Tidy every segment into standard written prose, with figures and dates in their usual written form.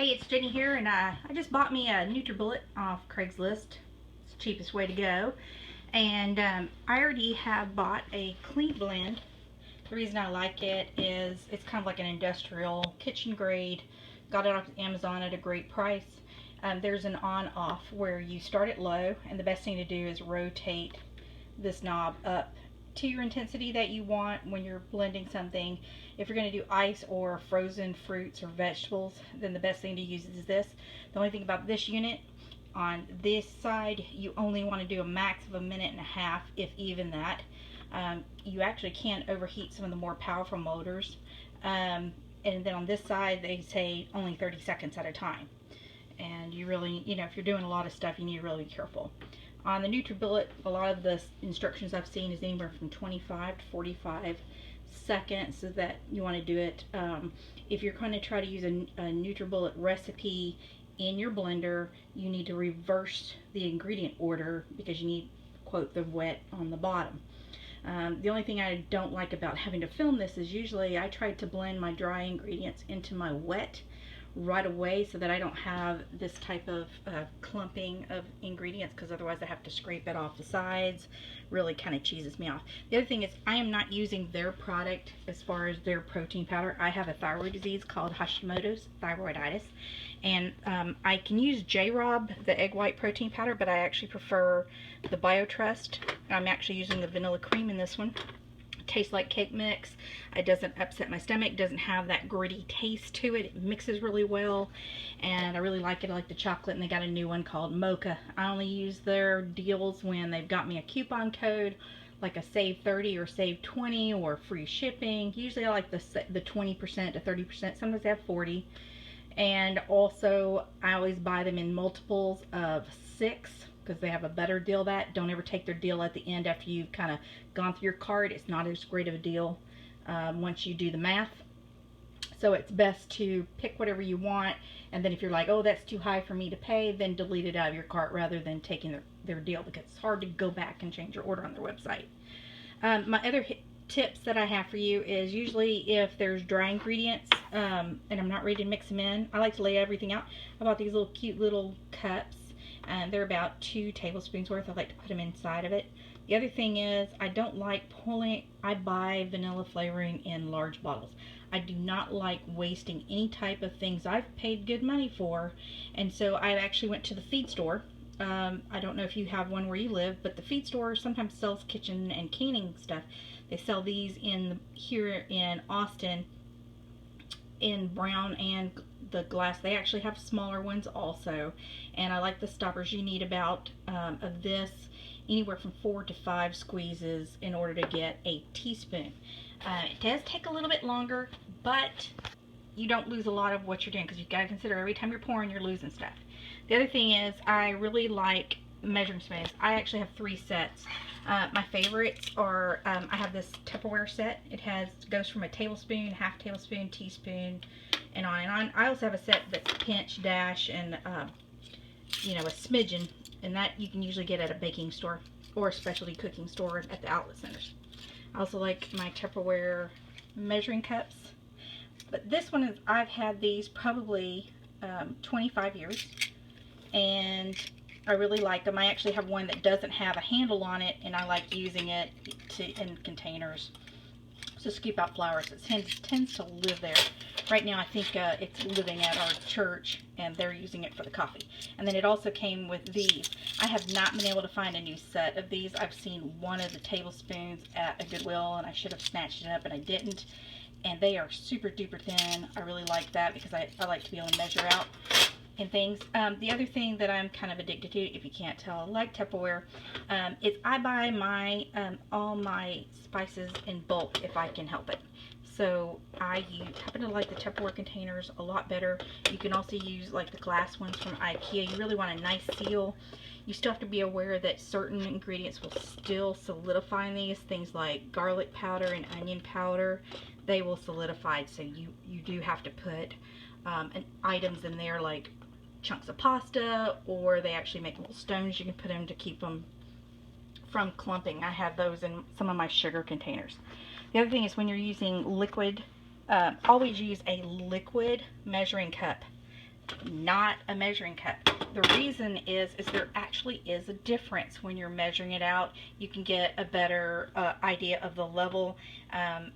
Hey, it's Jenny here, and I just bought me a Nutribullet off Craigslist. It's the cheapest way to go. And I already have bought a Cleanblend. The reason I like it is it's kind of like an industrial kitchen grade. Got it off Amazon at a great price. There's an on-off where you start it low, and the best thing to do is rotate this knob up to your intensity that you want when you're blending something. If you're going to do ice or frozen fruits or vegetables, then the best thing to use is this. The only thing about this unit, on this side, you only want to do a max of 1.5 minutes, if even that. You actually can overheat some of the more powerful motors. And then on this side, they say only 30 seconds at a time. And you really, if you're doing a lot of stuff, you need to really be careful. On the Nutribullet, a lot of the instructions I've seen is anywhere from 25 to 45 seconds, so that you want to do it. If you're going to try to use a Nutribullet recipe in your blender, you need to reverse the ingredient order because you need, quote, the wet on the bottom. The only thing I don't like about having to film this is usually I try to blend my dry ingredients into my wet right away so that I don't have this type of clumping of ingredients, because otherwise I have to scrape it off the sides. Really kind of cheeses me off. The other thing is I am not using their product as far as their protein powder. I have a thyroid disease called Hashimoto's thyroiditis, and I can use J-Rob, the egg white protein powder, but I actually prefer the BioTrust. I'm actually using the vanilla cream in this one. Tastes like cake mix. It doesn't upset my stomach, doesn't have that gritty taste to it. It mixes really well, and I really like it. I like the chocolate, and they got a new one called Mocha. I only use their deals when they've got me a coupon code, like a save 30 or save 20 or free shipping. Usually I like the 20% to 30%. Sometimes they have 40. And also I always buy them in multiples of 6, because they have a better deal. That don't ever take their deal at the end after you've kind of gone through your cart. It's not as great of a deal once you do the math. So it's best to pick whatever you want, and then if you're like, oh, that's too high for me to pay, then delete it out of your cart rather than taking their deal, because it's hard to go back and change your order on their website. My other tips that I have for you is usually if there's dry ingredients and I'm not ready to mix them in, I like to lay everything out. I bought these little cute little cups. They're about 2 tablespoons worth. I like to put them inside of it. The other thing is I don't like I buy vanilla flavoring in large bottles. I do not like wasting any type of things I've paid good money for, and so I actually went to the feed store. I don't know if you have one where you live, but the feed store sometimes sells kitchen and canning stuff. They sell these here in Austin in brown and the glass. They actually have smaller ones also, and I like the stoppers. You need about of this anywhere from 4 to 5 squeezes in order to get a teaspoon. It does take a little bit longer, but you don't lose a lot of what you're doing, because you've got to consider every time you're pouring, you're losing stuff. The other thing is I really like measuring spoons. I actually have 3 sets. My favorites are, I have this Tupperware set. It goes from a tablespoon, half tablespoon, teaspoon, and on and on. I also have a set that's pinch, dash, and a smidgen, and that you can usually get at a baking store or a specialty cooking store at the outlet centers. I also like my Tupperware measuring cups, but this one is, I've had these probably 25 years, and I really like them. I actually have one that doesn't have a handle on it, and I like using it in containers to scoop out flour. So it tends to live there. Right now I think it's living at our church, and they're using it for the coffee. And then it also came with these. I have not been able to find a new set of these. I've seen one of the tablespoons at a Goodwill, and I should have snatched it up, and I didn't. And they are super duper thin. I really like that because I like to be able to measure out and things. The other thing that I'm kind of addicted to, if you can't tell, like Tupperware, is I buy all my spices in bulk if I can help it. So I happen to like the Tupperware containers a lot better. You can also use like the glass ones from IKEA. You really want a nice seal. You still have to be aware that certain ingredients will still solidify in these. Things like garlic powder and onion powder, they will solidify. So you do have to put items in there like chunks of pasta, or they actually make little stones you can put in to keep them from clumping. I have those in some of my sugar containers. The other thing is when you're using liquid, always use a liquid measuring cup. not a measuring cup. The reason is there actually is a difference when you're measuring it out. You can get a better idea of the level, and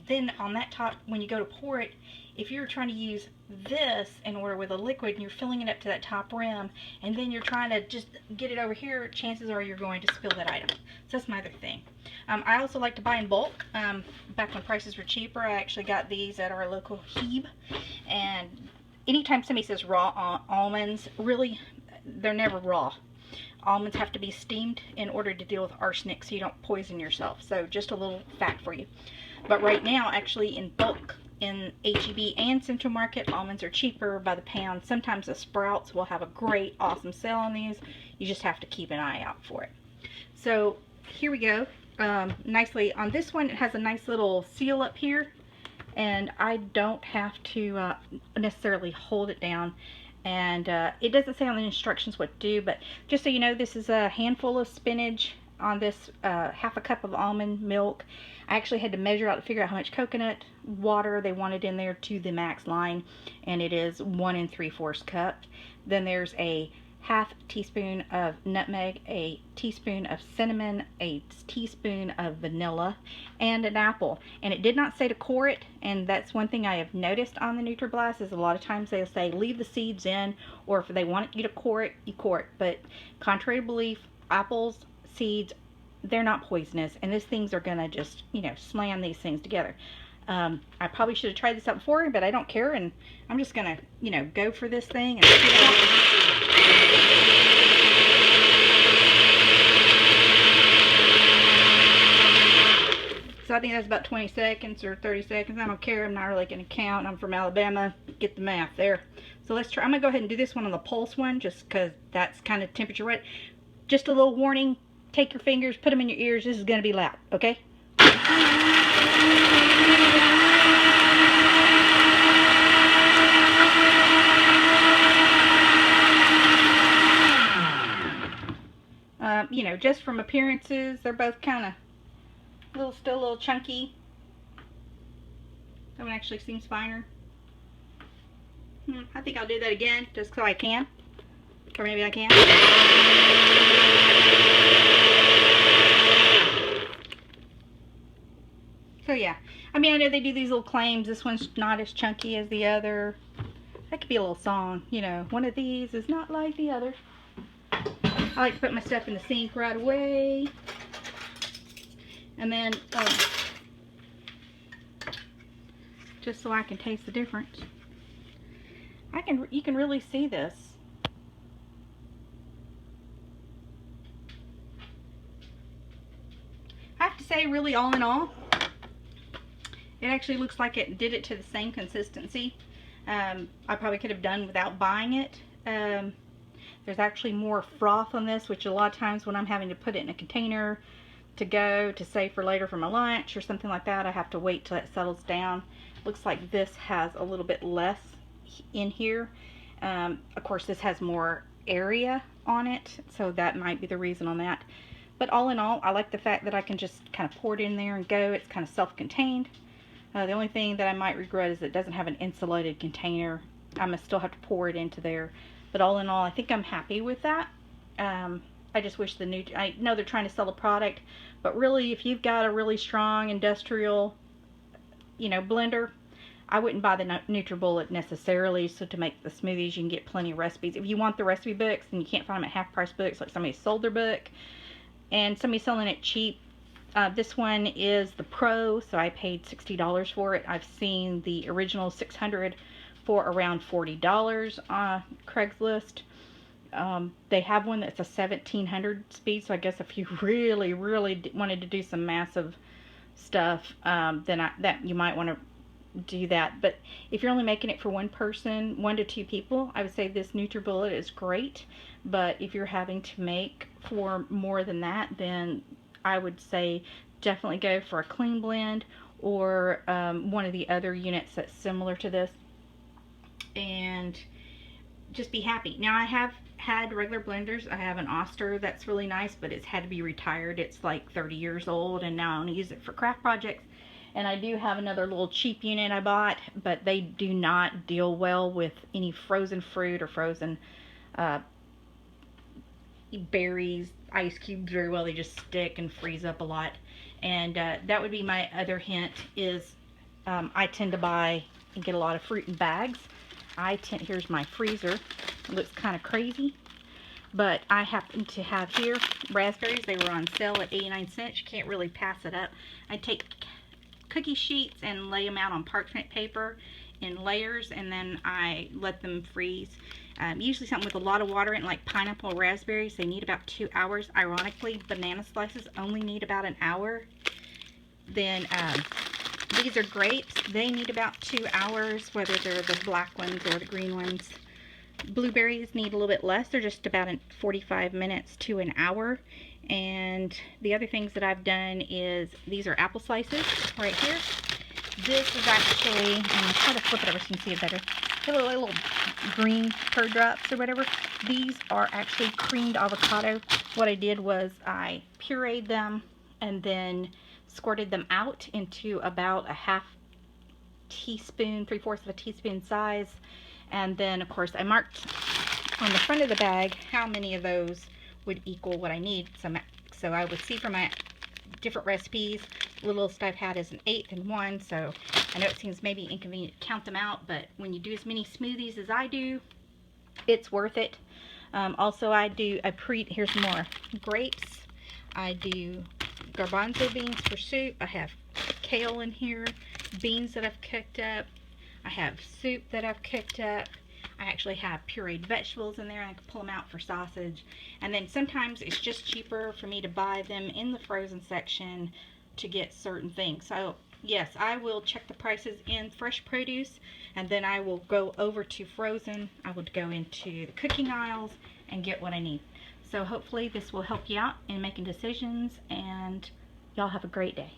then on that top, when you go to pour it, if you're trying to use this in order with a liquid and you're filling it up to that top rim, and then you're trying to just get it over here, chances are you're going to spill that item. So that's my other thing. I also like to buy in bulk. Back when prices were cheaper, I actually got these at our local Hebe. And anytime somebody says raw almonds, really, they're never raw. Almonds have to be steamed in order to deal with arsenic so you don't poison yourself. So just a little fact for you. But right now, actually in bulk, in HEB and Central Market, almonds are cheaper by the pound. Sometimes the Sprouts will have a great, awesome sale on these. You just have to keep an eye out for it. So here we go. Nicely on this one, it has a nice little seal up here, and I don't have to necessarily hold it down. And it doesn't say on the instructions what to do, but just so you know, this is a handful of spinach on this half a cup of almond milk. I actually had to measure out to figure out how much coconut water they wanted in there to the max line, and it is 1 3/4 cup. Then there's a half teaspoon of nutmeg, a teaspoon of cinnamon, a teaspoon of vanilla, and an apple. And it did not say to core it, and that's one thing I have noticed on the Nutribullet is a lot of times they'll say leave the seeds in, or if they want you to core it, you core it. But contrary to belief, apples, seeds, they're not poisonous, and these things are gonna just, you know, slam these things together. I probably should have tried this out before, but I don't care, and I'm just gonna, you know, go for this thing and see what happens. So I think that's about 20 seconds or 30 seconds. I don't care. I'm not really gonna count. I'm from Alabama. Get the math there. So let's try. I'm gonna go ahead and do this one on the pulse one, just because that's kind of temperature right. Just a little warning. Take your fingers, put them in your ears. This is gonna be loud, okay? You know, just from appearances, they're both kind of still a little chunky. That one actually seems finer. I think I'll do that again, just so I can. Or maybe I can. So yeah, I mean, I know they do these little claims. This one's not as chunky as the other. That could be a little song, you know. One of these is not like the other. I like to put my stuff in the sink right away. And then, just so I can taste the difference. You can really see this. I have to say, really, all in all, it actually looks like it did it to the same consistency. I probably could have done without buying it. There's actually more froth on this, which a lot of times when I'm having to put it in a container to go to save for later for my lunch or something like that, I have to wait till it settles down. Looks like this has a little bit less in here. Of course, this has more area on it, so that might be the reason on that. But all in all, I like the fact that I can just kind of pour it in there and go. It's kind of self-contained. The only thing that I might regret is it doesn't have an insulated container. I'm gonna still have to pour it into there. But all in all, I think I'm happy with that. I just wish I know they're trying to sell a product, but really, if you've got a really strong industrial, you know, blender, I wouldn't buy the Nutribullet necessarily. So to make the smoothies, you can get plenty of recipes. If you want the recipe books and you can't find them at half-price books, like somebody sold their book, and somebody's selling it cheap. This one is the Pro, so I paid $60 for it. I've seen the original 600 for around $40 on Craigslist. They have one that's a 1700 speed, so I guess if you really wanted to do some massive stuff, then you might want to do that. But if you're only making it for one person, 1 to 2 people, I would say this Nutribullet is great. But if you're having to make for more than that, then I would say definitely go for a Cleanblend or one of the other units that's similar to this, and just be happy. Now, I have had regular blenders. I have an Oster that's really nice, but it's had to be retired. It's like 30 years old, and now I only use it for craft projects. And I do have another little cheap unit I bought, but they do not deal well with any frozen fruit or frozen berries, ice cubes very well. They just stick and freeze up a lot. And that would be my other hint is I tend to buy and get a lot of fruit in bags. Here's my freezer. It looks kind of crazy, but I happen to have here raspberries. They were on sale at 89 cents. You can't really pass it up. I take cookie sheets and lay them out on parchment paper in layers, and then I let them freeze. Usually something with a lot of water in it, like pineapple or raspberries, they need about 2 hours. Ironically, banana slices only need about an hour. Then these are grapes. They need about 2 hours, whether they're the black ones or the green ones. Blueberries need a little bit less. They're just about 45 minutes to an hour. And the other things that I've done is, these are apple slices right here. This is actually, I'll try to flip it over so you can see it better. The little green curd drops or whatever. These are actually creamed avocado. What I did was I pureed them and then squirted them out into about a half teaspoon, 3/4 of a teaspoon size. And then, of course, I marked on the front of the bag how many of those would equal what I need. So I would see from my different recipes, the littlest I've had is 1/8 and 1. So I know it seems maybe inconvenient to count them out, but when you do as many smoothies as I do, it's worth it. Also, here's more grapes. I do garbanzo beans for soup. I have kale in here, beans that I've cooked up. I have soup that I've cooked up. I actually have pureed vegetables in there. I can pull them out for sausage. And then sometimes it's just cheaper for me to buy them in the frozen section to get certain things. So yes, I will check the prices in fresh produce, and then I will go over to frozen. I would go into the cooking aisles and get what I need. So hopefully this will help you out in making decisions, and y'all have a great day.